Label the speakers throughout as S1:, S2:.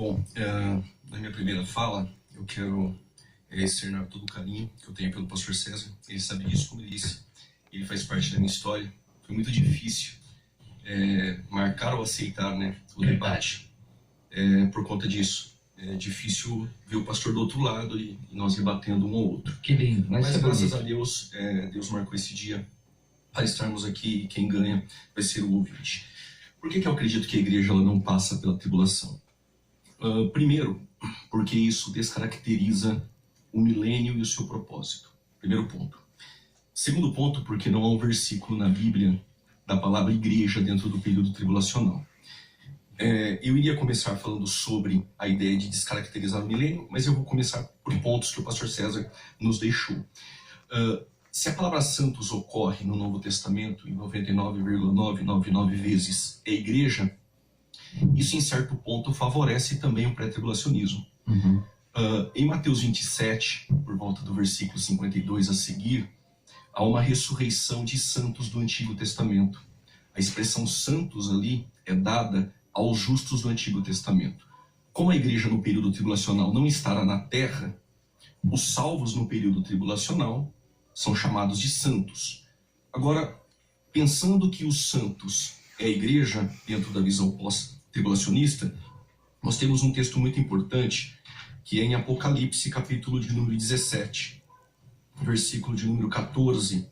S1: Bom, na minha primeira fala, eu quero externar todo o carinho que eu tenho pelo pastor César. Ele sabe disso, como ele disse. Ele faz parte da minha história. Foi muito difícil marcar ou aceitar, né, o debate por conta disso. É difícil ver o pastor do outro lado e nós rebatendo um ou outro.
S2: Que lindo,
S1: mas graças a Deus, Deus marcou esse dia para estarmos aqui, e quem ganha vai ser o ouvinte. Por que eu acredito que a igreja ela não passa pela tribulação? Primeiro, porque isso descaracteriza o milênio e o seu propósito. Primeiro ponto. Segundo ponto, porque não há um versículo na Bíblia da palavra igreja dentro do período tribulacional. Eu iria começar falando sobre a ideia de descaracterizar o milênio, mas eu vou começar por pontos que o pastor César nos deixou. Se a palavra santos ocorre no Novo Testamento em 99,999 vezes é igreja, isso em certo ponto favorece também o pré-tribulacionismo. Em Mateus 27, por volta do versículo 52 a seguir, há uma ressurreição de santos do Antigo Testamento. A expressão santos ali é dada aos justos do Antigo Testamento. Como a igreja no período tribulacional não estará na terra, os salvos no período tribulacional são chamados de santos. Agora, pensando que os santos é a igreja dentro da visão pós-tribulacionista, nós temos um texto muito importante que é em Apocalipse, capítulo de número 17, versículo de número 14.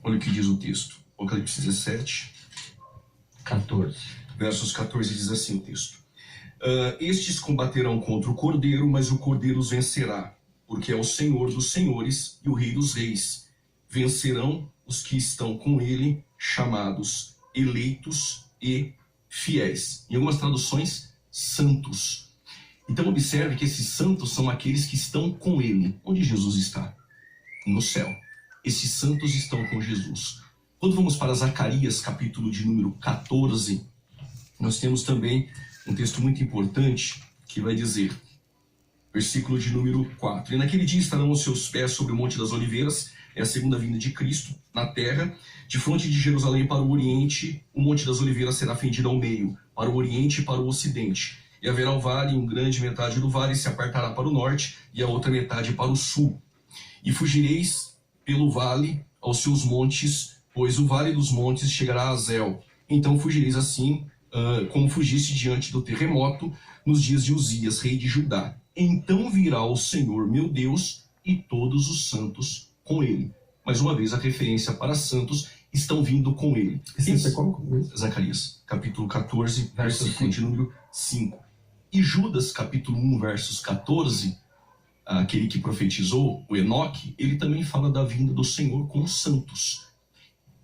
S1: Olha o que diz o texto. Apocalipse 17,
S2: 14.
S1: Versos 14 diz assim o texto. Estes combaterão contra o Cordeiro, mas o Cordeiro os vencerá, porque é o Senhor dos senhores e o Rei dos reis. Vencerão os que estão com ele, chamados eleitos e fiéis. Em algumas traduções, santos. Então observe que esses santos são aqueles que estão com ele. Onde Jesus está? No céu. Esses santos estão com Jesus. Quando vamos para Zacarias, capítulo de número 14, nós temos também um texto muito importante que vai dizer, versículo de número 4. E naquele dia estarão os seus pés sobre o Monte das Oliveiras, é a segunda vinda de Cristo na terra, de fronte de Jerusalém para o Oriente, o Monte das Oliveiras será fendido ao meio, para o Oriente e para o Ocidente. E haverá um vale, um grande metade do vale se apartará para o norte e a outra metade para o sul. E fugireis pelo vale aos seus montes, pois o vale dos montes chegará a Zel. Então fugireis assim, como fugisse diante do terremoto nos dias de Uzias, rei de Judá. Então virá o Senhor meu Deus e todos os santos com ele. Mais uma vez a referência para santos estão vindo com ele. Zacarias, capítulo 14, versículo de número 5. E Judas, capítulo 1, versos 14, aquele que profetizou, o Enoque, ele também fala da vinda do Senhor com os santos.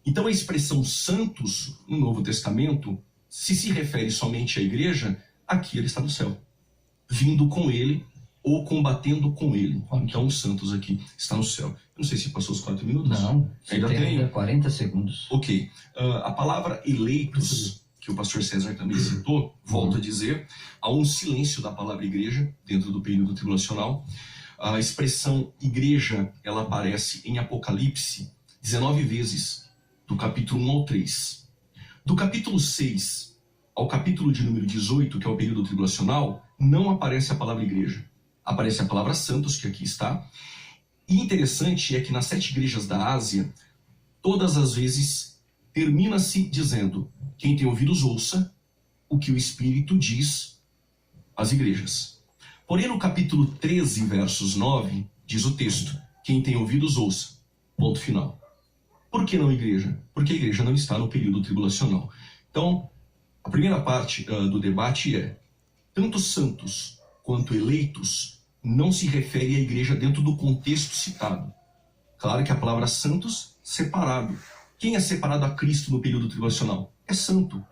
S1: Então a expressão santos no Novo Testamento, se refere somente à igreja, aqui ele está no céu, vindo com ele ou combatendo com ele. Então os santos aqui está no céu. Eu não sei se passou os 4 minutos.
S2: Não,
S1: ainda tem
S2: 40 segundos.
S1: Ok. A palavra eleitos, que o pastor César também citou, volto a dizer, há um silêncio da palavra igreja dentro do período tribulacional. A expressão igreja, ela aparece em Apocalipse 19 vezes, do capítulo 1 ao 3. Do capítulo 6 ao capítulo de número 18, que é o período tribulacional, não aparece a palavra igreja. Aparece a palavra santos, que aqui está. E interessante é que nas 7 igrejas da Ásia, todas as vezes termina-se dizendo: quem tem ouvidos ouça o que o Espírito diz às igrejas. Porém, no capítulo 13, versos 9, diz o texto: quem tem ouvidos ouça. Ponto final. Por que não igreja? Porque a igreja não está no período tribulacional. Então, a primeira parte do debate é: tanto santos quanto eleitos não se refere à igreja dentro do contexto citado. Claro que a palavra santos, separado. Quem é separado a Cristo no período tribulacional? É santo.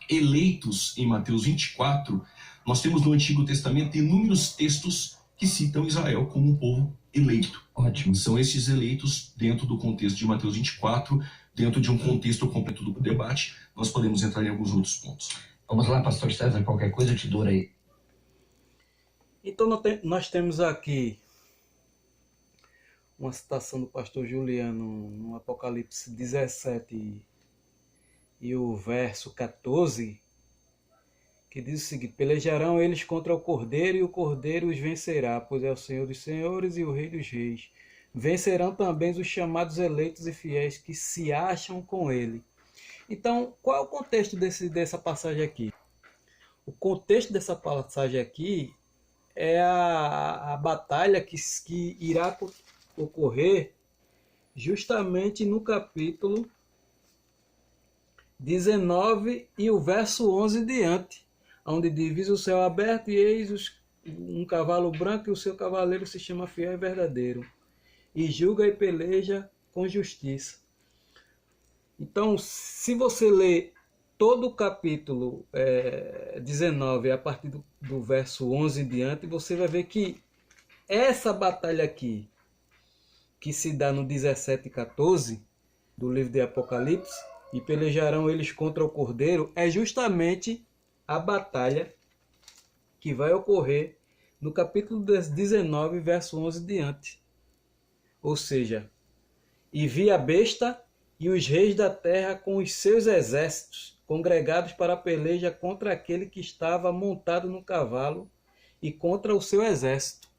S1: Eleitos, em Mateus 24, nós temos no Antigo Testamento inúmeros textos que citam Israel como um povo eleito.
S2: Ótimo.
S1: São esses eleitos dentro do contexto de Mateus 24, dentro de um contexto completo do debate. Nós podemos entrar em alguns outros pontos.
S2: Vamos lá, pastor César, qualquer coisa eu te dou aí.
S3: Então nós temos aqui uma citação do pastor Juliano no Apocalipse 17 e o verso 14, que diz o seguinte: pelejarão eles contra o Cordeiro, e o Cordeiro os vencerá, pois é o Senhor dos senhores e o Rei dos reis. Vencerão também os chamados eleitos e fiéis que se acham com ele. Então, qual é o contexto dessa passagem aqui? O contexto dessa passagem aqui é a batalha que irá ocorrer justamente no capítulo 19 e o verso 11 em diante, onde diz: o céu aberto e eis um cavalo branco, e o seu cavaleiro se chama Fiel e Verdadeiro, e julga e peleja com justiça. Então, se você ler todo o capítulo 19, a partir do verso 11 em diante, você vai ver que essa batalha aqui, que se dá no 17 e 14 do livro de Apocalipse, e pelejarão eles contra o Cordeiro, é justamente a batalha que vai ocorrer no capítulo 19, verso 11 em diante. Ou seja, e vi a besta e os reis da terra com os seus exércitos, congregados para a peleja contra aquele que estava montado no cavalo e contra o seu exército.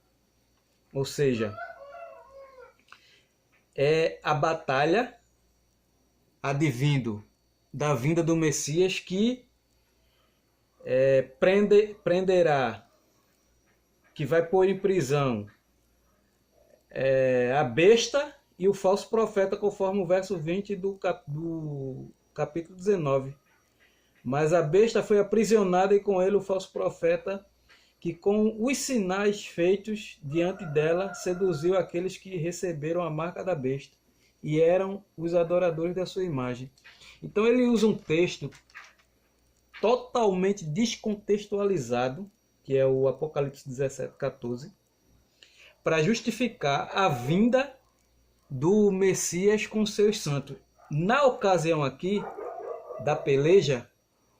S3: Ou seja, é a batalha advindo da vinda do Messias que prenderá, que vai pôr em prisão a besta e o falso profeta, conforme o verso 20 do capítulo 19. Mas a besta foi aprisionada e com ele o falso profeta, que com os sinais feitos diante dela seduziu aqueles que receberam a marca da besta e eram os adoradores da sua imagem. Então ele usa um texto totalmente descontextualizado, que é o Apocalipse 17, 14, para justificar a vinda do Messias com seus santos. Na ocasião aqui da peleja,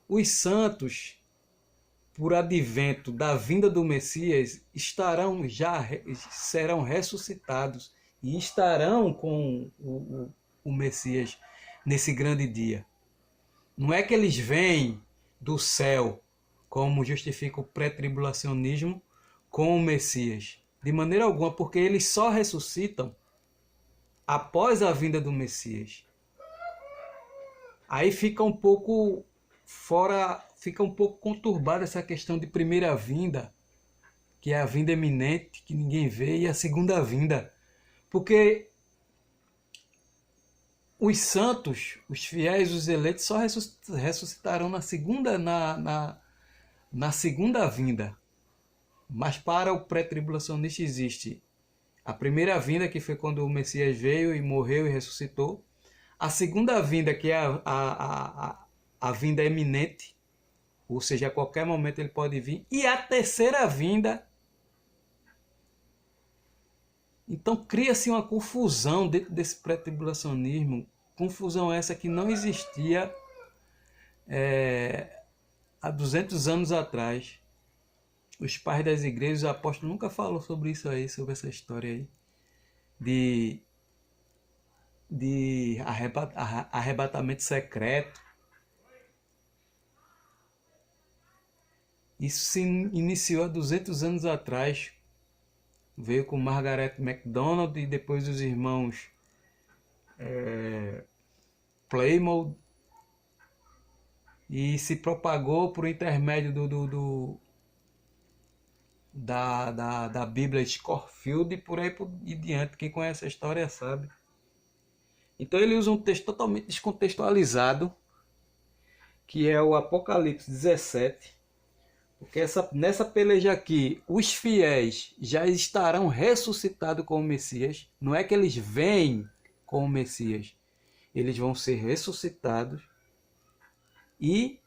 S3: os santos, por advento da vinda do Messias, serão ressuscitados e estarão com o Messias nesse grande dia. Não é que eles vêm do céu, como justifica o pré-tribulacionismo, com o Messias. De maneira alguma, porque eles só ressuscitam após a vinda do Messias. Aí fica um pouco conturbada essa questão de primeira vinda, que é a vinda eminente, que ninguém vê, e a segunda vinda. Porque os santos, os fiéis, os eleitos, só ressuscitarão na segunda vinda. Mas para o pré-tribulacionista existe a primeira vinda, que foi quando o Messias veio e morreu e ressuscitou. A segunda vinda, que é a vinda eminente, ou seja, a qualquer momento ele pode vir. E a terceira vinda. Então cria-se uma confusão dentro desse pré-tribulacionismo, confusão essa que não existia há 200 anos atrás. Os pais das igrejas, os apóstolos nunca falaram sobre isso aí, sobre essa história aí de arrebatamento secreto. Isso se iniciou há 200 anos atrás. Veio com Margaret MacDonald e depois os irmãos Plymouth, e se propagou por intermédio da Bíblia Scofield e por aí e diante. Quem conhece a história sabe. Então ele usa um texto totalmente descontextualizado, que é o Apocalipse 17, porque nessa peleja aqui, os fiéis já estarão ressuscitados com o Messias. Não é que eles vêm com o Messias, eles vão ser ressuscitados, e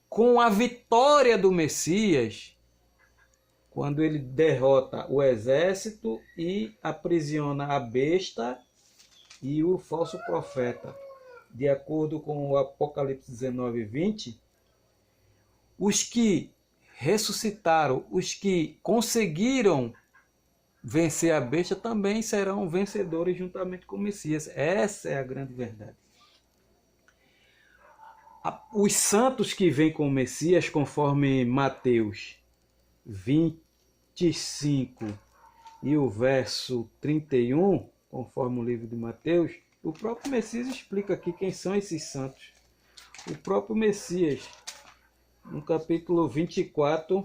S3: com a vitória do Messias, quando ele derrota o exército e aprisiona a besta e o falso profeta, de acordo com o Apocalipse 19, 20, os que ressuscitaram, os que conseguiram vencer a besta, também serão vencedores juntamente com o Messias. Essa é a grande verdade. Os santos que vêm com o Messias, conforme Mateus 25 e o verso 31, conforme o livro de Mateus, o próprio Messias explica aqui quem são esses santos. O próprio Messias, no capítulo 24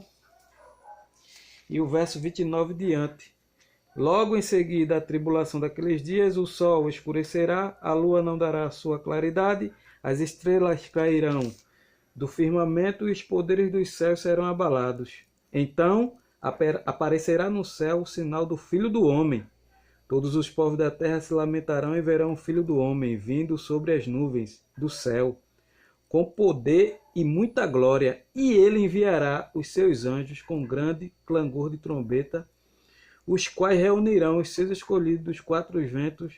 S3: e o verso 29 diante. Logo em seguida a tribulação daqueles dias, o sol escurecerá, a lua não dará a sua claridade, as estrelas cairão do firmamento e os poderes dos céus serão abalados. Então aparecerá no céu o sinal do Filho do Homem. Todos os povos da terra se lamentarão e verão o Filho do Homem vindo sobre as nuvens do céu, com poder e muita glória, e ele enviará os seus anjos com grande clangor de trombeta, os quais reunirão os seus escolhidos dos quatro ventos,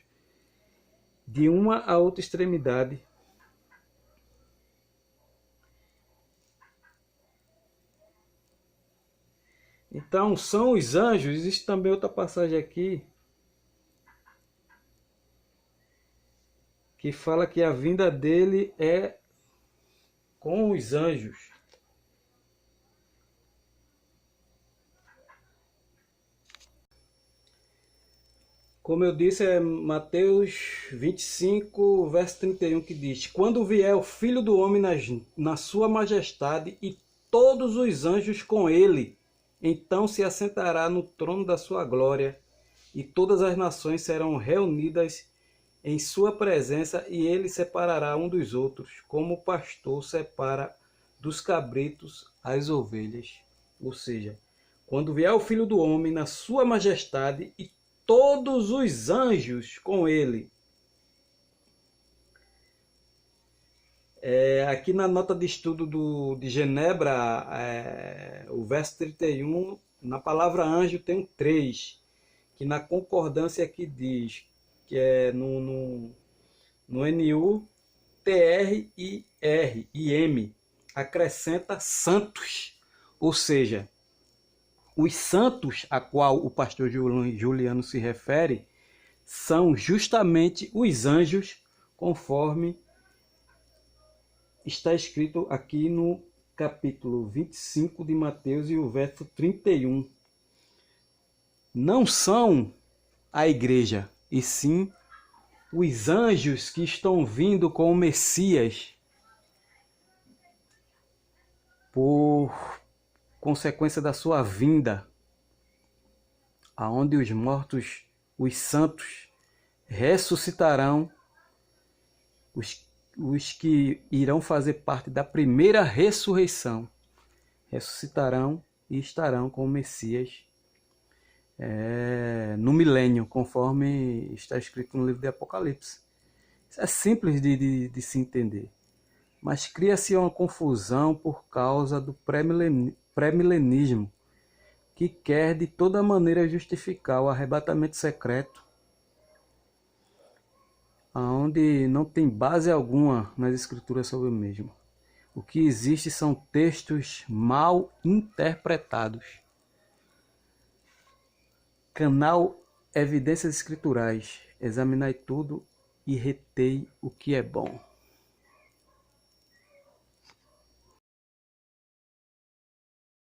S3: de uma a outra extremidade. Então, são os anjos. Existe também outra passagem aqui que fala que a vinda dele é com os anjos. Como eu disse, é Mateus 25, verso 31, que diz: Quando vier o Filho do Homem na sua majestade e todos os anjos com ele, então se assentará no trono da sua glória, e todas as nações serão reunidas em sua presença, e ele separará um dos outros, como o pastor separa dos cabritos as ovelhas. Ou seja, quando vier o Filho do Homem na sua majestade e todos os anjos com ele. Aqui na nota de estudo de Genebra, o verso 31, na palavra anjo tem um 3, que na concordância aqui diz, que é no NU, TR e R e M, acrescenta santos, ou seja, os santos a qual o pastor Juliano se refere são justamente os anjos, conforme está escrito aqui no capítulo 25 de Mateus e o verso 31. Não são a igreja, e sim os anjos que estão vindo com o Messias por consequência da sua vinda, aonde os mortos, os santos, ressuscitarão, os que irão fazer parte da primeira ressurreição, ressuscitarão e estarão com o Messias no milênio, conforme está escrito no livro de Apocalipse. Isso é simples de se entender, mas cria-se uma confusão por causa do pré-milenismo, que quer de toda maneira justificar o arrebatamento secreto, onde não tem base alguma nas escrituras sobre o mesmo. O que existe são textos mal interpretados. Canal Evidências Escriturais. Examinai tudo e retei o que é bom.